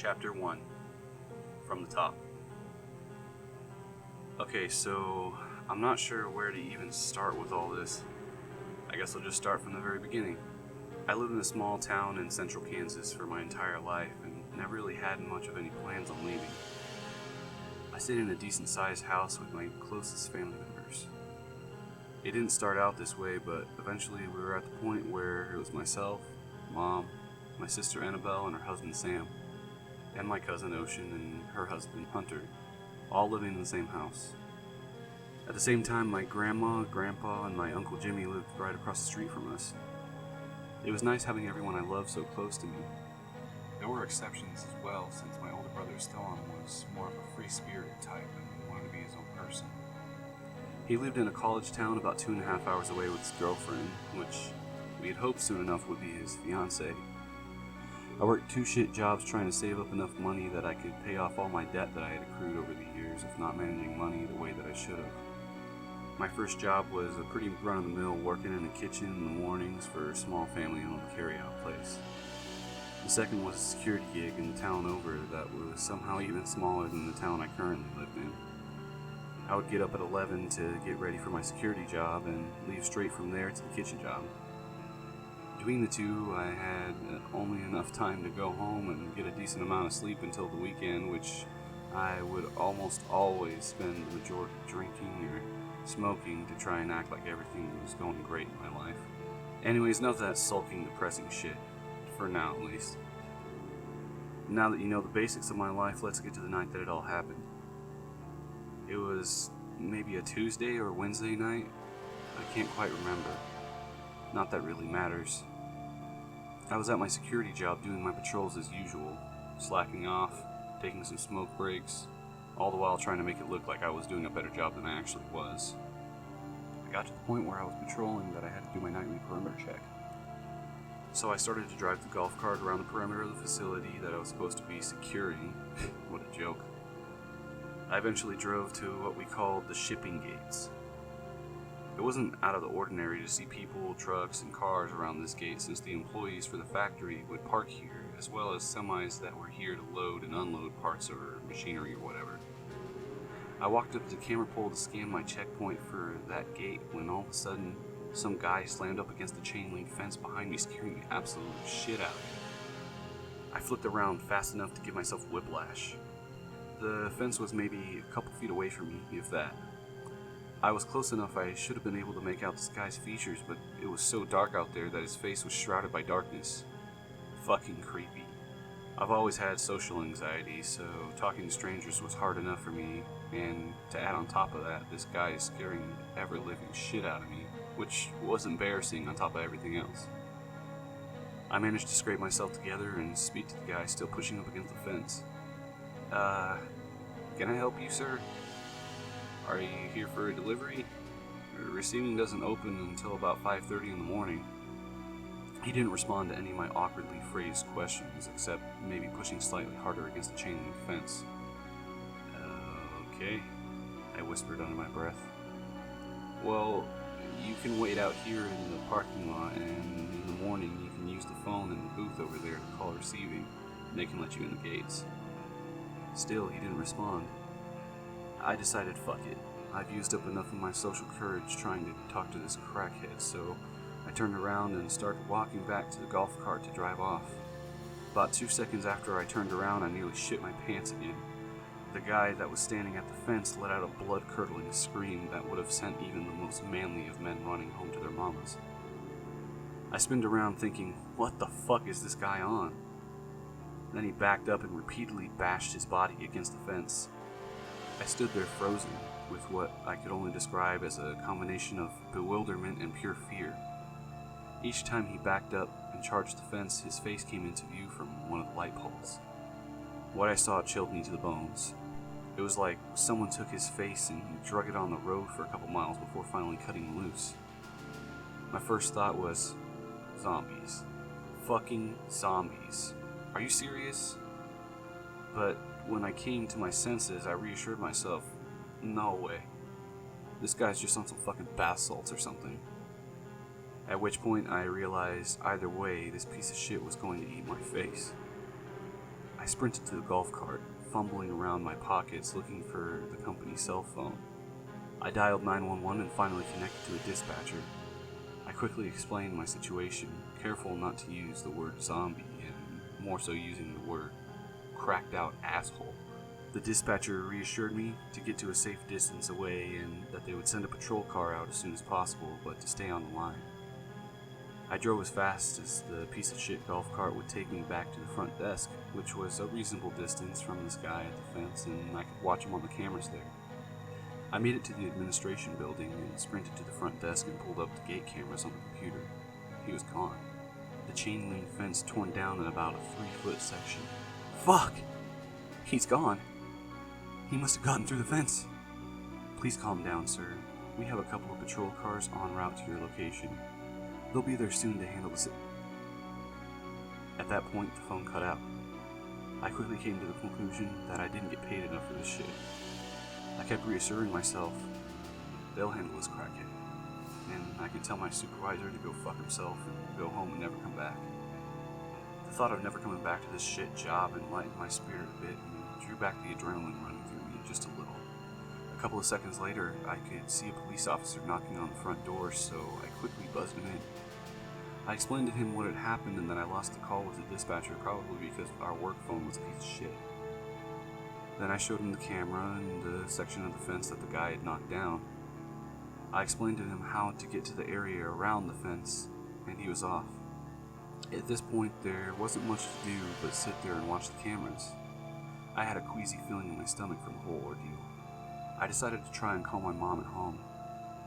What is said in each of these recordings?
Chapter 1 From the Top. Okay, so I'm not sure where to even start with all this. I guess I'll just start from the very beginning. I lived in a small town in central Kansas for my entire life and never really had much of any plans on leaving. I stayed in a decent sized house with my closest family members. It didn't start out this way, but eventually we were at the point where it was myself, Mom, my sister Annabelle, and her husband Sam, and my cousin Ocean and her husband Hunter, all living in the same house. At the same time, my grandma, grandpa, and my uncle Jimmy lived right across the street from us. It was nice having everyone I loved so close to me. There were exceptions as well, since my older brother Stellan was more of a free-spirited type and wanted to be his own person. He lived in a college town about 2.5 hours away with his girlfriend, which we had hoped soon enough would be his fiancée. I worked 2 shit jobs trying to save up enough money that I could pay off all my debt that I had accrued over the years of not managing money the way that I should have. My first job was a pretty run-of-the-mill working in the kitchen in the mornings for a small family-owned carry-out place. The second was a security gig in the town over that was somehow even smaller than the town I currently lived in. I would get up at 11 to get ready for my security job and leave straight from there to the kitchen job. Between the two, I had only enough time to go home and get a decent amount of sleep until the weekend, which I would almost always spend the majority drinking or smoking to try and act like everything was going great in my life. Anyways, enough of that sulking, depressing shit. For now, at least. Now that you know the basics of my life, let's get to the night that it all happened. It was maybe a Tuesday or Wednesday night. I can't quite remember. Not that really matters. I was at my security job doing my patrols as usual, slacking off, taking some smoke breaks, all the while trying to make it look like I was doing a better job than I actually was. I got to the point where I was patrolling that I had to do my nightly perimeter check. So I started to drive the golf cart around the perimeter of the facility that I was supposed to be securing. What a joke. I eventually drove to what we called the shipping gates. It wasn't out of the ordinary to see people, trucks, and cars around this gate since the employees for the factory would park here, as well as semis that were here to load and unload parts or machinery or whatever. I walked up to the camera pole to scan my checkpoint for that gate when all of a sudden, some guy slammed up against the chain link fence behind me, scaring the absolute shit out of me. I flipped around fast enough to give myself whiplash. The fence was maybe a couple feet away from me, if that. I was close enough I should have been able to make out this guy's features, but it was so dark out there that his face was shrouded by darkness. Fucking creepy. I've always had social anxiety, so talking to strangers was hard enough for me, and to add on top of that, this guy is scaring the ever-living shit out of me, which was embarrassing on top of everything else. I managed to scrape myself together and speak to the guy still pushing up against the fence. Can I help you, sir? Are you here for a delivery? Receiving doesn't open until about 5:30 in the morning. He didn't respond to any of my awkwardly phrased questions, except maybe pushing slightly harder against the chain link fence. Okay, I whispered under my breath. Well, you can wait out here in the parking lot, and in the morning you can use the phone in the booth over there to call receiving, and they can let you in the gates. Still, he didn't respond. I decided, fuck it. I've used up enough of my social courage trying to talk to this crackhead, so I turned around and started walking back to the golf cart to drive off. About 2 seconds after I turned around, I nearly shit my pants again. The guy that was standing at the fence let out a blood-curdling scream that would have sent even the most manly of men running home to their mamas. I spinned around thinking, what the fuck is this guy on? Then he backed up and repeatedly bashed his body against the fence. I stood there frozen, with what I could only describe as a combination of bewilderment and pure fear. Each time he backed up and charged the fence, his face came into view from one of the light poles. What I saw chilled me to the bones. It was like someone took his face and drug it on the road for a couple miles before finally cutting him loose. My first thought was, zombies. Fucking zombies. Are you serious? But when I came to my senses, I reassured myself, no way. This guy's just on some fucking bath salts or something. At which point I realized either way, this piece of shit was going to eat my face. I sprinted to the golf cart, fumbling around my pockets looking for the company cell phone. I dialed 911 and finally connected to a dispatcher. I quickly explained my situation, careful not to use the word zombie and more so using the word cracked out asshole. The dispatcher reassured me to get to a safe distance away and that they would send a patrol car out as soon as possible, but to stay on the line. I drove as fast as the piece of shit golf cart would take me back to the front desk, which was a reasonable distance from this guy at the fence, and I could watch him on the cameras there. I made it to the administration building and sprinted to the front desk and pulled up the gate cameras on the computer. He was gone. The chain link fence torn down in about a 3-foot section. Fuck! He's gone. He must have gotten through the fence. Please calm down, sir. We have a couple of patrol cars en route to your location. They'll be there soon to handle the At that point, the phone cut out. I quickly came to the conclusion that I didn't get paid enough for this shit. I kept reassuring myself, they'll handle this crackhead, and I could tell my supervisor to go fuck himself and go home and never come back. The thought of never coming back to this shit job enlightened my spirit a bit and drew back the adrenaline running through me just a little. A couple of seconds later, I could see a police officer knocking on the front door, so I quickly buzzed him in. I explained to him what had happened and that I lost the call with the dispatcher probably because our work phone was a piece of shit. Then I showed him the camera and the section of the fence that the guy had knocked down. I explained to him how to get to the area around the fence, and he was off. At this point, there wasn't much to do but sit there and watch the cameras. I had a queasy feeling in my stomach from the whole ordeal. I decided to try and call my mom at home.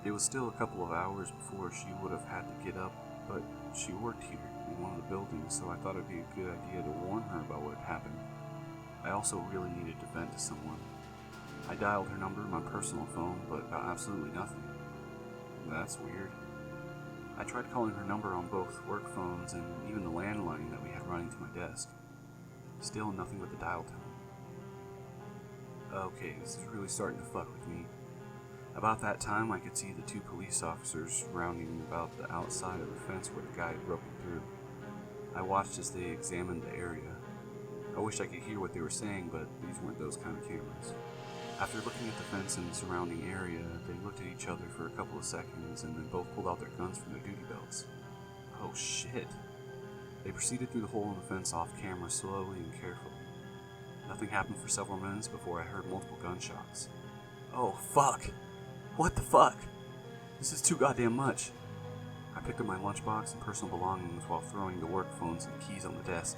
It was still a couple of hours before she would have had to get up, but she worked here in one of the buildings, so I thought it would be a good idea to warn her about what had happened. I also really needed to vent to someone. I dialed her number on my personal phone, but got absolutely nothing. That's weird. I tried calling her number on both work phones and even the landline that we had running to my desk. Still nothing but the dial tone. Okay, this is really starting to fuck with me. About that time, I could see the 2 police officers rounding about the outside of the fence where the guy had broken through. I watched as they examined the area. I wish I could hear what they were saying, but these weren't those kind of cameras. After looking at the fence and the surrounding area, they looked at each other for a couple of seconds and then both pulled out their guns from their duty belts. Oh shit. They proceeded through the hole in the fence off camera slowly and carefully. Nothing happened for several minutes before I heard multiple gunshots. Oh fuck! What the fuck? This is too goddamn much. I picked up my lunchbox and personal belongings while throwing the work phones and keys on the desk.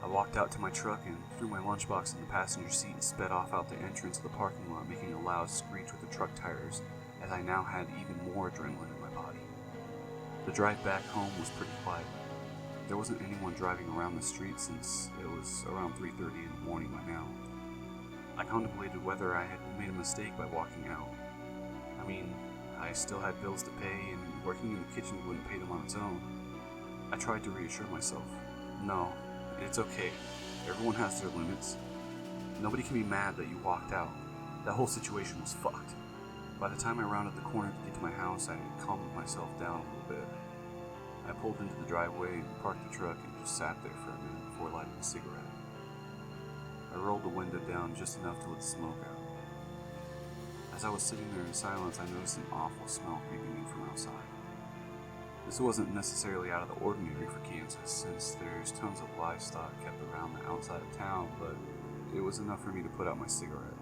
I walked out to my truck and threw my lunchbox in the passenger seat and sped off out the entrance of the parking lot, making a loud screech with the truck tires, as I now had even more adrenaline in my body. The drive back home was pretty quiet. There wasn't anyone driving around the street since it was around 3:30 in the morning by now. I contemplated whether I had made a mistake by walking out. I mean, I still had bills to pay, and working in the kitchen wouldn't pay them on its own. I tried to reassure myself. No, it's okay. Everyone has their limits. Nobody can be mad that you walked out. That whole situation was fucked. By the time I rounded the corner to get to my house, I had calmed myself down a little bit. I pulled into the driveway and parked the truck and just sat there for a minute before lighting a cigarette. I rolled the window down just enough to let the smoke out. As I was sitting there in silence, I noticed an awful smell creeping in from outside. This wasn't necessarily out of the ordinary for Kansas, since there's tons of livestock kept around the outside of town, but it was enough for me to put out my cigarette.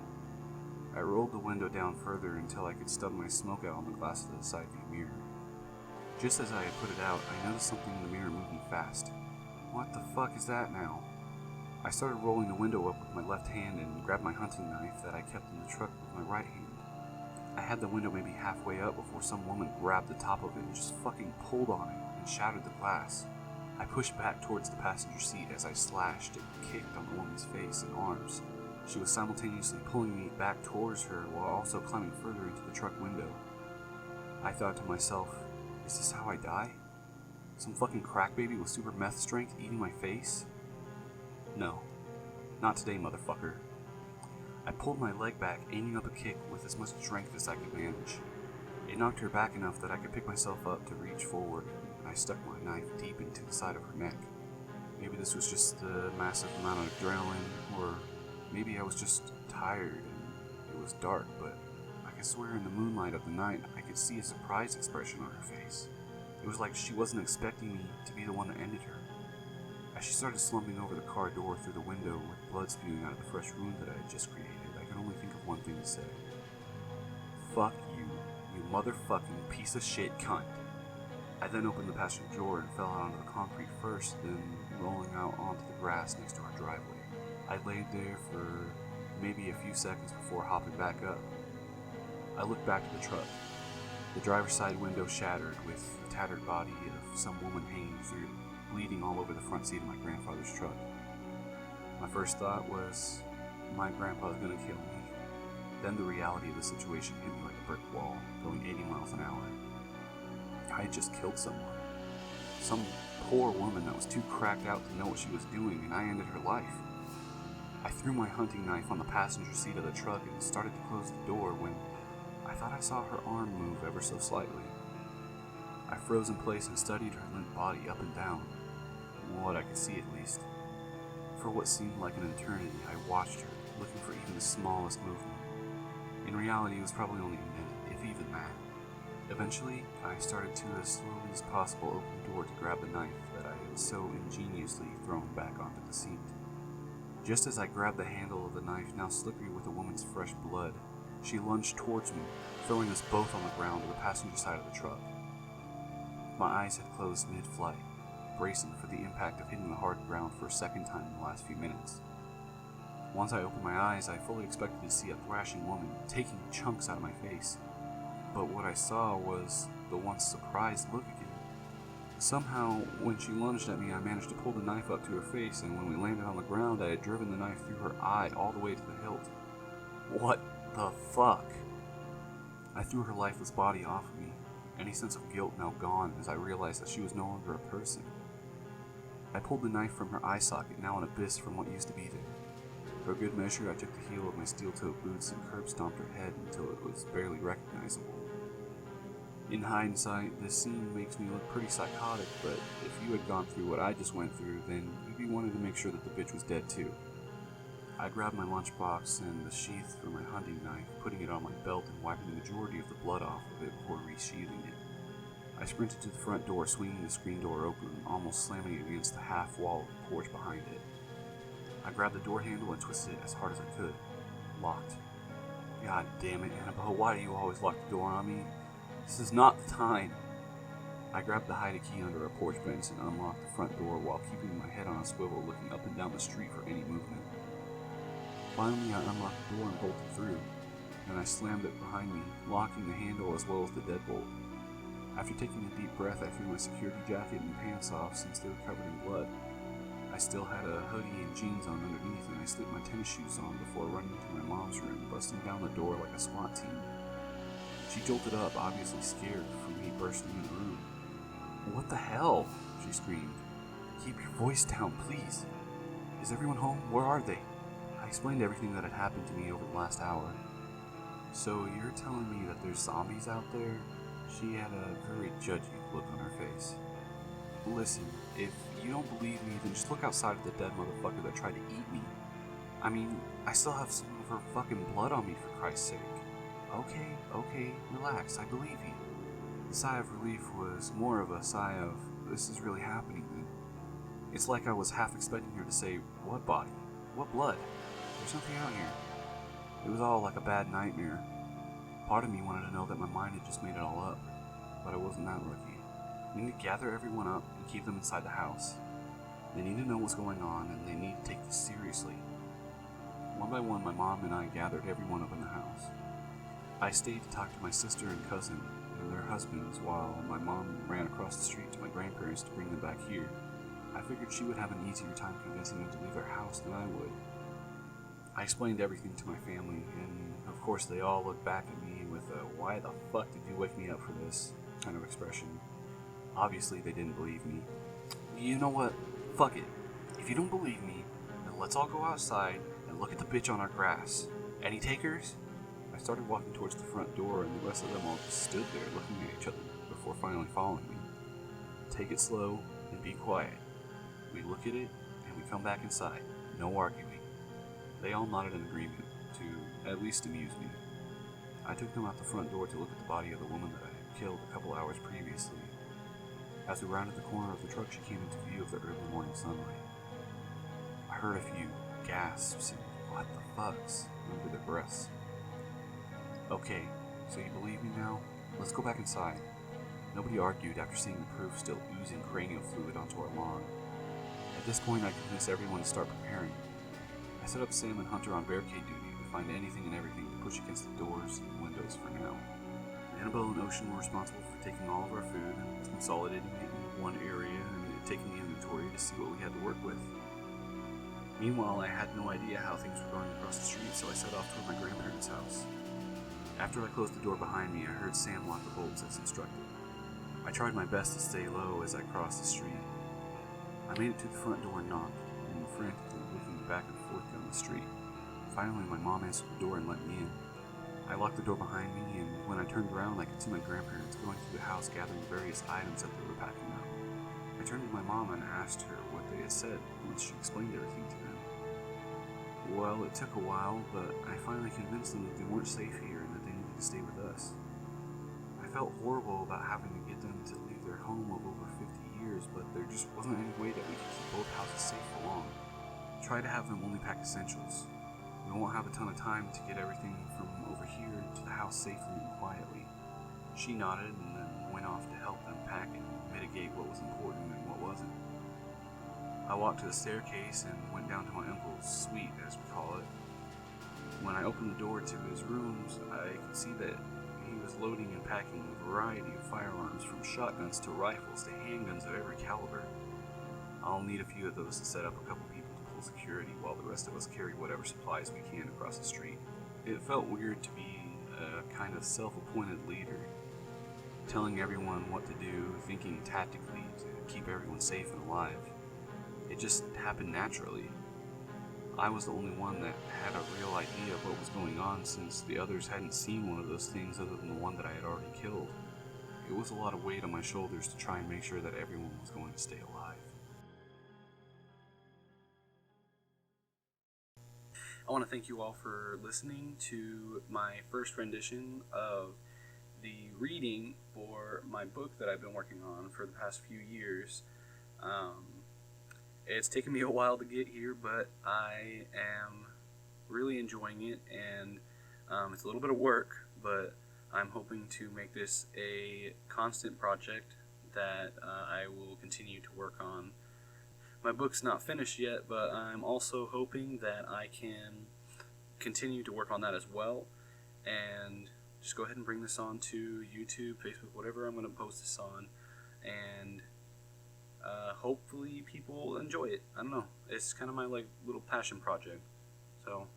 I rolled the window down further until I could stub my smoke out on the glass of the side view mirror. Just as I had put it out, I noticed something in the mirror moving fast. What the fuck is that now? I started rolling the window up with my left hand and grabbed my hunting knife that I kept in the truck with my right hand. I had the window maybe halfway up before some woman grabbed the top of it and just fucking pulled on it and shattered the glass. I pushed back towards the passenger seat as I slashed and kicked on the woman's face and arms. She was simultaneously pulling me back towards her while also climbing further into the truck window. I thought to myself, is this how I die? Some fucking crack baby with super meth strength eating my face? No. Not today, motherfucker. I pulled my leg back, aiming up a kick with as much strength as I could manage. It knocked her back enough that I could pick myself up to reach forward, and I stuck my knife deep into the side of her neck. Maybe this was just the massive amount of adrenaline, or maybe I was just tired and it was dark, but I could swear in the moonlight of the night I could see a surprised expression on her face. It was like she wasn't expecting me to be the one that ended her. As she started slumping over the car door through the window with blood spewing out of the fresh wound that I had just created, I could only think of one thing to say. Fuck you, you motherfucking piece of shit cunt. I then opened the passenger door and fell out onto the concrete first, then rolling out onto the grass next to our driveway. I laid there for maybe a few seconds before hopping back up. I looked back at the truck. The driver's side window shattered, with the tattered body of some woman hanging through, bleeding all over the front seat of my grandfather's truck. My first thought was, my grandpa's gonna kill me. Then the reality of the situation hit me like a brick wall, going 80 miles an hour. I had just killed someone. Some poor woman that was too cracked out to know what she was doing, and I ended her life. I threw my hunting knife on the passenger seat of the truck and started to close the door when I thought I saw her arm move ever so slightly. I froze in place and studied her limp body up and down, what I could see at least. For what seemed like an eternity, I watched her, looking for even the smallest movement. In reality, it was probably only a minute, if even that. Eventually, I started to, as slowly as possible, open the door to grab the knife that I had so ingeniously thrown back onto the seat. Just as I grabbed the handle of the knife, now slippery with the woman's fresh blood, she lunged towards me, throwing us both on the ground to the passenger side of the truck. My eyes had closed mid-flight, bracing for the impact of hitting the hard ground for a second time in the last few minutes. Once I opened my eyes, I fully expected to see a thrashing woman taking chunks out of my face. But what I saw was the once surprised look again. Somehow, when she lunged at me, I managed to pull the knife up to her face, and when we landed on the ground, I had driven the knife through her eye all the way to the hilt. What the fuck? I threw her lifeless body off of me, any sense of guilt now gone as I realized that she was no longer a person. I pulled the knife from her eye socket, now an abyss from what used to be there. For good measure, I took the heel of my steel-toed boots and curb-stomped her head until it was barely recognizable. In hindsight, this scene makes me look pretty psychotic, but if you had gone through what I just went through, then you'd be wanting to make sure that the bitch was dead too. I grabbed my lunchbox and the sheath for my hunting knife, putting it on my belt and wiping the majority of the blood off of it before resheathing it. I sprinted to the front door, swinging the screen door open, almost slamming it against the half wall of the porch behind it. I grabbed the door handle and twisted it as hard as I could. Locked. God damn it, Annabelle, why do you always lock the door on me? This is not the time. I grabbed the hide key under a porch bench and unlocked the front door while keeping my head on a swivel, looking up and down the street for any movement. Finally, I unlocked the door and bolted through, and I slammed it behind me, locking the handle as well as the deadbolt. After taking a deep breath, I threw my security jacket and pants off since they were covered in blood. I still had a hoodie and jeans on underneath, and I slipped my tennis shoes on before running into my mom's room, busting down the door like a SWAT team. She jolted up, obviously scared from me bursting in the room. "What the hell?" she screamed. "Keep your voice down, please. Is everyone home? Where are they?" I explained everything that had happened to me over the last hour. "So you're telling me that there's zombies out there?" She had a very judgy look on her face. "Listen, if you don't believe me, then just look outside at the dead motherfucker that tried to eat me. I mean, I still have some of her fucking blood on me, for Christ's sake." Okay, relax, I believe you." The sigh of relief was more of a sigh of, this is really happening then. It's like I was half expecting her to say, "What body? What blood? There's nothing out here." It was all like a bad nightmare. Part of me wanted to know that my mind had just made it all up, but I wasn't that lucky. We need to gather everyone up and keep them inside the house. They need to know what's going on, and they need to take this seriously. One by one, my mom and I gathered everyone up in the house. I stayed to talk to my sister and cousin and their husbands while my mom ran across the street to my grandparents to bring them back here. I figured she would have an easier time convincing them to leave their house than I would. I explained everything to my family, and of course they all looked back at me with a "why the fuck did you wake me up for this" kind of expression. Obviously they didn't believe me. "You know what? Fuck it. If you don't believe me, then let's all go outside and look at the bitch on our grass. Any takers?" I started walking towards the front door, and the rest of them all just stood there looking at each other before finally following me. "Take it slow and be quiet." We look at it, and we come back inside. No arguing. They all nodded in agreement, to at least amuse me. I took them out the front door to look at the body of the woman that I had killed a couple hours previously. As we rounded the corner of the truck, she came into view of the early morning sunlight. I heard a few gasps and what the fucks under their breaths. Okay, so you believe me now? Let's go back inside. Nobody argued after seeing the proof still oozing cranial fluid onto our lawn. At this point, I convinced everyone to start preparing. I set up Sam and Hunter on barricade duty to find anything and everything to push against the doors and windows for now. Annabelle and Ocean were responsible for taking all of our food, consolidating it in one area, and taking inventory to see what we had to work with. Meanwhile, I had no idea how things were going across the street, so I set off toward my grandparents' house. After I closed the door behind me, I heard Sam lock the bolts as instructed. I tried my best to stay low as I crossed the street. I made it to the front door and knocked, and frantically looking back and forth down the street. Finally, my mom answered the door and let me in. I locked the door behind me, and when I turned around, I could see my grandparents going through the house gathering various items that they were packing up. I turned to my mom and asked her what they had said once she explained everything to them. Well, it took a while, but I finally convinced them that they weren't safe here and that they needed to stay with us. I felt horrible about having to get them to leave their home of over 50 years, but there just wasn't any way that we could keep both houses safe for long. Try to have them only pack essentials. We won't have a ton of time to get everything from over here to the house safely and quietly. She nodded and then went off to help them pack and mitigate what was important and what wasn't. I walked to the staircase and went down to my uncle's suite, as we call it. When I opened the door to his rooms, I could see that he was loading and packing a variety of firearms, from shotguns to rifles to handguns of every caliber. I'll need a few of those to set up a couple people to pull security while the rest of us carry whatever supplies we can across the street. It felt weird to be a kind of self-appointed leader, telling everyone what to do, thinking tactically to keep everyone safe and alive. It just happened naturally. I was the only one that had a real idea of what was going on, since the others hadn't seen one of those things other than the one that I had already killed. It was a lot of weight on my shoulders to try and make sure that everyone was going to stay alive. I want to thank you all for listening to my first rendition of the reading for my book that I've been working on for the past few years. It's taken me a while to get here, but I am really enjoying it, and it's a little bit of work, but I'm hoping to make this a constant project that I will continue to work on. My book's not finished yet, but I'm also hoping that I can continue to work on that as well, and just go ahead and bring this on to YouTube, Facebook, whatever I'm going to post this on, and hopefully people enjoy it. I don't know. It's kind of my little passion project. So,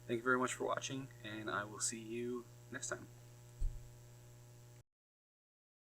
thank you very much for watching, and I will see you next time.